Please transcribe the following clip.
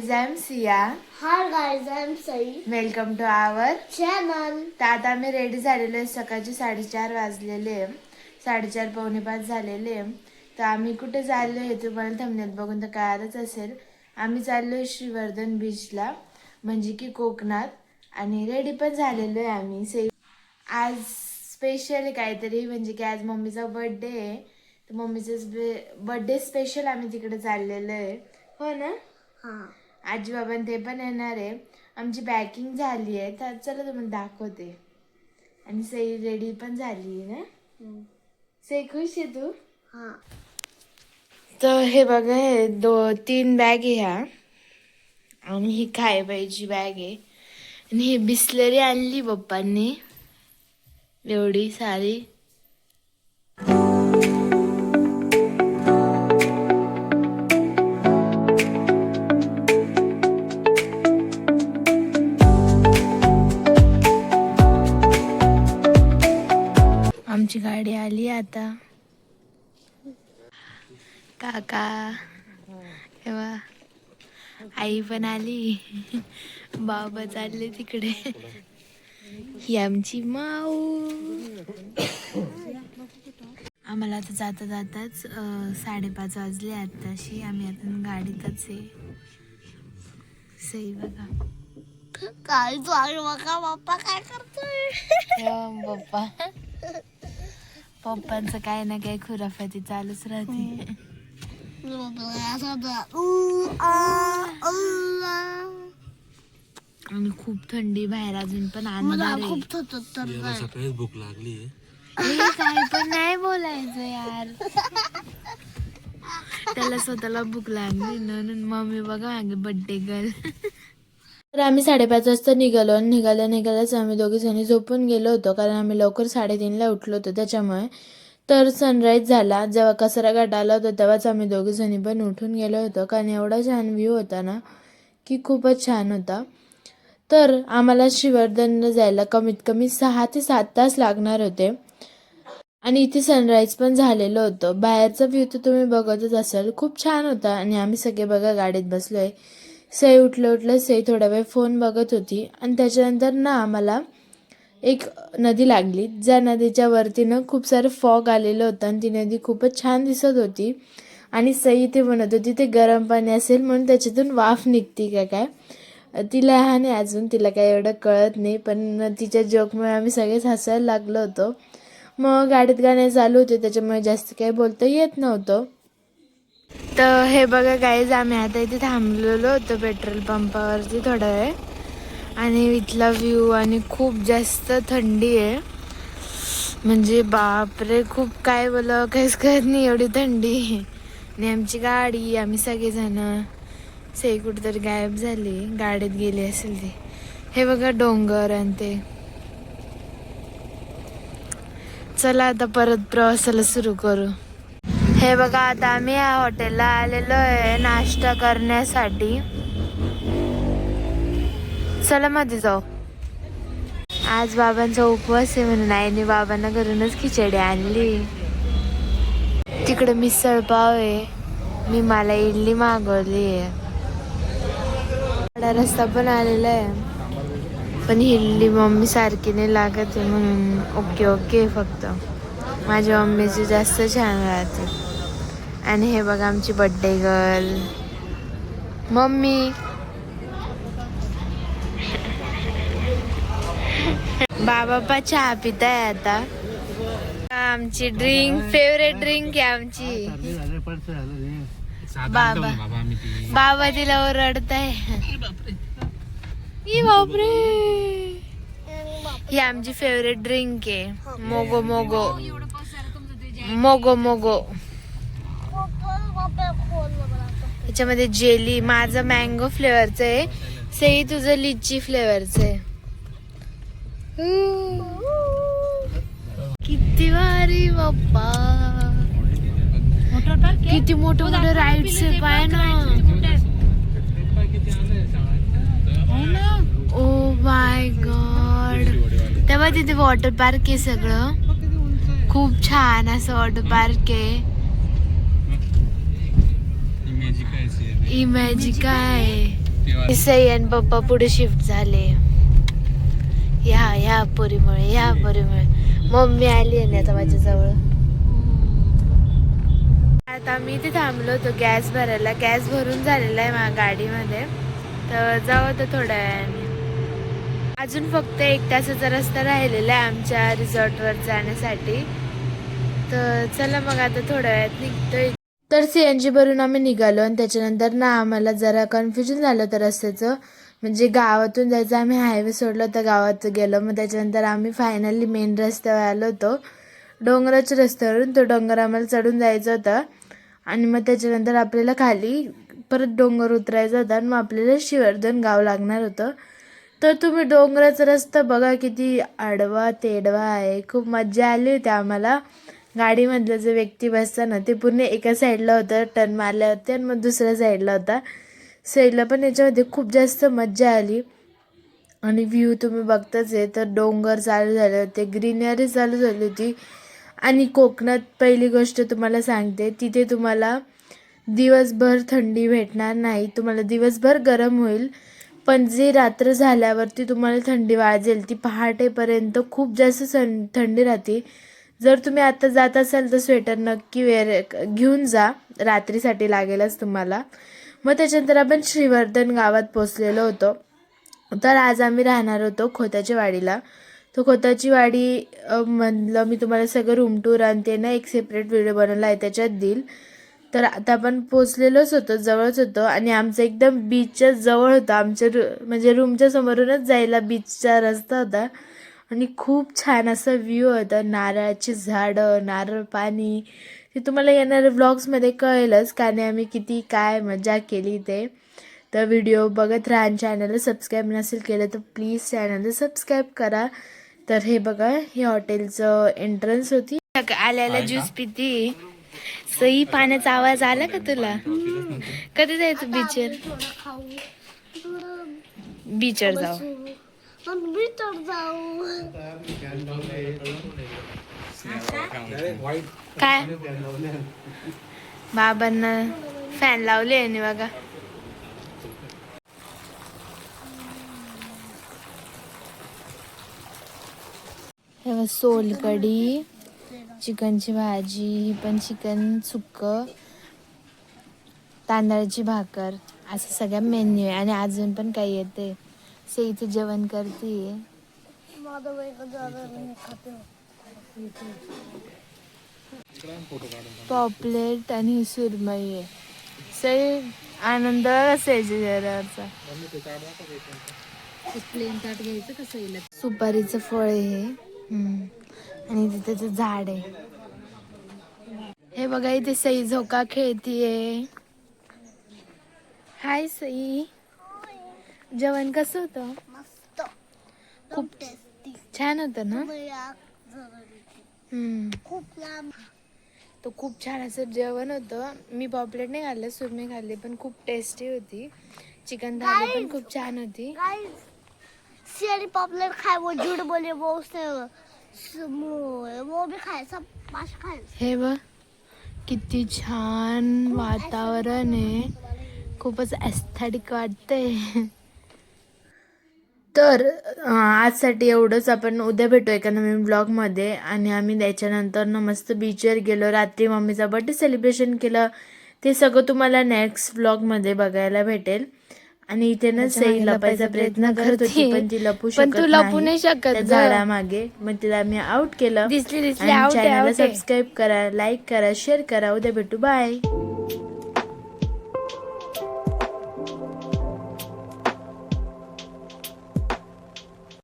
guys, I'm Sia. Hi guys, I'm Sai. Welcome to our Channel. तर आता आम्ही ready झालेलो आहे. सकाळचे 4:30 वाजलेले आहे. 4:30 पावणे 5 झालेले आहे. तर आम्ही कुठे चाललो हे तुम्हाला थंबनेल बघून तर कळालंच असेल. आम्ही चाललोय श्रीवर्धन बीचला, म्हणजे की कोकणात. आणि रेडी पण झालेलो आहे आम्ही. आज स्पेशल काहीतरी, म्हणजे की आज मम्मीचा बर्थडे आहे. तर मम्मीचा बर्थडे स्पेशल आम्ही तिकडे चाललेलो आहे. हो ना? हां. आजी बाबा ते पण येणार आहे. आमची पॅकिंग झाली आहे, तर चला तुम्हाला दाखवते. आणि सई रेडी पण झाली आहे ना. सई खुश आहे तू? हां. तर हे बघा, हे 3 बॅग आहे ह्या. आणि ही खायबाईची बॅग आहे. आणि ही बिस्लरी आणली पप्पांनी एवढी सारी. आमची गाडी आली आता. काका तेव्हा आई पण आली. बाबा चालले तिकडे. ही आमची माऊ. आम्हाला आता जाता जाताच 5:30 वाजले. आताशी आम्ही आता गाडीतच आहे. सही बघा काय चालू बघा, पप्पा काय करतोय? पप्पा पप्पांचं काय ना काय खुराफाती चालूच राहते. आणि खूप थंडी बाहेर, अजून पण अंधार आहे. खूप भूक लागली. काय पण नाही बोलायचं यार. त्याला स्वतःला भूक लागली म्हणून मम्मी बघा मागे बर्थडे गर्ल. तर आम्ही 5:30 वाजता निघालो. निघाल्याच आम्ही दोघी जणी झोपून गेलो होतो, कारण आम्ही लवकर 3:30ला उठलो होतो त्याच्यामुळे. तर सनराईज झाला. जेव्हा कसरा घाट आला होता तेव्हाच आम्ही दोघी जणी पण उठून गेलो होतो, कारण एवढा छान व्ह्यू होता ना की खूपच छान होता. तर आम्हाला श्रीवर्धनला जायला कमीत कमी 6 ते 7 तास लागणार होते. आणि इथे सनराईज पण झालेलं होतं. बाहेरचा व्ह्यू तर तुम्ही बघतच असाल, खूप छान होता. आणि आम्ही सगळे बघा गाडीत बसलोय. सई उठलं सई थोडा वेळ फोन बघत होती. आणि त्याच्यानंतर ना आम्हाला एक नदी लागली, ज्या नदीच्या वरतीनं खूप सारं फॉग आलेलं होतं. आणि ती नदी खूपच छान दिसत होती. आणि सई इथे म्हणत होती ते गरम पाणी असेल म्हणून त्याच्यातून वाफ निघते का काय. ती लहान आहे अजून, तिला काय एवढं कळत नाही, पण तिच्या जोकमुळे आम्ही सगळेच हसायला लागलो होतो. मग गाडीत गाणे चालू होते, त्याच्यामुळे जास्त काही बोलता येत नव्हतं. तर हे बघा गाईज, आम्ही आता इथे थांबलेलो होतो पेट्रोल पंपावरती थोडा वेळ. आणि इथला व्ह्यू, आणि खूप जास्त थंडी आहे, म्हणजे बापरे खूप काय बोलावं काहीच कळत नाही, एवढी थंडी. आणि आमची गाडी, आम्ही सगळेजण. सई कुठेतरी गायब झाली, गाडीत गेली असेल ती. हे बघा डोंगर आणि ते. चला आता परत प्रवासाला सुरू करू. हे बघा, आता आम्ही या हॉटेलला आलेलो आहे नाश्ता करण्यासाठी. चला मध्ये जाऊ. आज बाबांचा उपवास आहे म्हणून आईने बाबांना घरूनच खिचडी आणली. तिकडे मिसळ पाव आहे. मी मला इडली मागवली आहे. रस्ता पण आलेला आहे, पण इडली मम्मी सारखी नाही लागत आहे म्हणून ओके फक्त. माझ्या मम्मीची जास्त छान राहते. आणि हे बघा आमची बर्थडे गर्ल मम्मी. बाबा पण चहा पिताय आता. आमची ड्रिंक, फेवरेट ड्रिंक आहे आमची. बाबा तिला ओरडताय. बापरे, ही आमची फेवरेट ड्रिंक आहे. मोगो मोगो मोगो मोगो. याच्यामध्ये जेली. माझं मँगो फ्लेवरचं आहे. सई तुझं लिची फ्लेवरचं आहे. किती भारी बाप्पा, किती मोठे मोठे राईड्स आहे पाय ना. Oh my God. तेव्हा तिथे वॉटर पार्क आहे सगळं. खूप छान असं वॉटर पार्क आहे. इमॅजिका आहे. सई आणि पप्पा पुढे शिफ्ट झाले. ह्या पोरीमुळे मम्मी आली आहे आता माझ्या जवळ. आता मी इथे थांबलो होतो गॅस भरायला. गॅस भरून झालेला आहे माझ्या गाडीमध्ये, तर जाऊ तर थोड्या वेळाने. अजून फक्त 1 तासाचा रस्ता राहिलेला आहे आमच्या रिसॉर्टवर जाण्यासाठी. तर चला मग आता थोड्या वेळात निघतोय. तर CNG भरून आम्ही निघालो आणि त्याच्यानंतर ना आम्हाला जरा कन्फ्युजन झालं तर रस्त्याचं. म्हणजे गावातून जायचं, आम्ही हायवे सोडला तर गावात गेलो. मग त्याच्यानंतर आम्ही फायनली मेन रस्त्यावर आलो होतो, डोंगराच्या रस्त्यावरून. तो डोंगर आम्हाला चढून जायचा होता आणि मग त्याच्यानंतर आपल्याला खाली परत डोंगर उतरायचा होता आणि मग आपल्याला श्रीवर्धन गाव लागणार होतं. तर तुम्ही डोंगराचा रस्ता बघा किती आडवा तेडवा आहे. खूप मज्जा आली होती आम्हाला. गाडीमधलं जे व्यक्ती बसतं ना ते पूर्ण एका साईडला होतं टर्न मारल्यावरती आणि मग दुसऱ्या साईडला होता. साईडला पण याच्यामध्ये खूप जास्त मज्जा आली. आणि व्ह्यू तुम्ही बघताच आहे. तर डोंगर चालू झाले होते, ग्रीनरी चालू झाली होती. आणि कोकणात पहिली गोष्ट तुम्हाला सांगते, तिथे तुम्हाला दिवसभर थंडी भेटणार नाही, तुम्हाला दिवसभर गरम होईल. पण जे रात्र झाल्यावरती तुम्हाला थंडी वाजेल ती पहाटेपर्यंत खूप जास्त थंडी राहते. जर तुम्ही आता जात असाल तर स्वेटर नक्की घेऊन जा, रात्रीसाठी लागेलच तुम्हाला. मग त्याच्यानंतर आपण श्रीवर्धन गावात पोचलेलो होतो. तर आज आम्ही राहणार होतो खोताची वाडीला. तो खोताची वाडी म्हणलं मी तुम्हाला सगळं रूम टूर आणि ते ना एक सेपरेट व्हिडिओ बनवला आहे त्याच्यात देईल. तर आता आपण पोचलेलोच होतो, जवळच होतो आणि आमचं एकदम बीचच्या जवळ होतं. आमच्या म्हणजे रूमच्या समोरूनच जायला बीचचा रस्ता होता आणि खूप छान असा व्ह्यू होता. नारळाची झाडं, नारळ पाणी, ते तुम्हाला येणाऱ्या व्लॉग्समध्ये कळेलच कारण आम्ही किती काय मजा केली ते. तर व्हिडिओ बघत राहा आणि चॅनलला सबस्क्राईब नसेल केलं तर प्लीज चॅनलला सबस्क्राईब करा. तर हे बघा, हे हॉटेलचं एंट्रन्स होती. आल्याला ज्यूस पिती. सई पाण्याचा आवाज आला का तुला? कधी जायचं बीचवर? बीचवर जाऊ. काय बाबांना फॅन लावले आणि बघा. हे सोलकढी, चिकनची भाजी, ही पण चिकन सुक्क, तांदळाची भाकर, असं सगळं मेन्यू आहे. आणि अजून पण काही येते. सईचं जेवण करते. पॉपलेट आणि सुरमई आहे. सई आनंद असायचे चेहऱ्यावरचा. सुपारीचं फळ आहे हे. आणि तिथे झाड आहे. हे बघा, इथे सई झोका खेळतीये. हाय सई, जेवण कसं होतं? मस्त, खूप टेस्टी, छान होतं ना? खूप लांब. तो खूप छान असं जेवण होतं. मी पॉपलेट नाही खाल्लं, सुरमई खाल्ली, पण खूप टेस्टी होती. चिकन थाली पण खूप छान होती. शेरी पॉपलेट खाए वो झूठ बोले, वो उसने वो भी खाए, सब मासे खाए. हे बघ किती छान वातावरण आहे. खूपच एस्थेटिक वाटतंय. तर आजसाठी एवढंच. आपण उद्या भेटू एका नवीन ब्लॉगमध्ये. आणि आम्ही त्याच्यानंतर ना मस्त बीचवर गेलो. रात्री मम्मीचा बर्थडे सेलिब्रेशन केलं. ते सगळं तुम्हाला नेक्स्ट ब्लॉगमध्ये बघायला भेटेल. आणि इथे ना सई लपायचा प्रयत्न करत होती पण ती लपू शकत नाही झाडामागे. मग तिला मी आउट केलं. दिसली चॅनलला सबस्क्राईब करा, लाईक करा, शेअर करा. उद्या भेटू, बाय.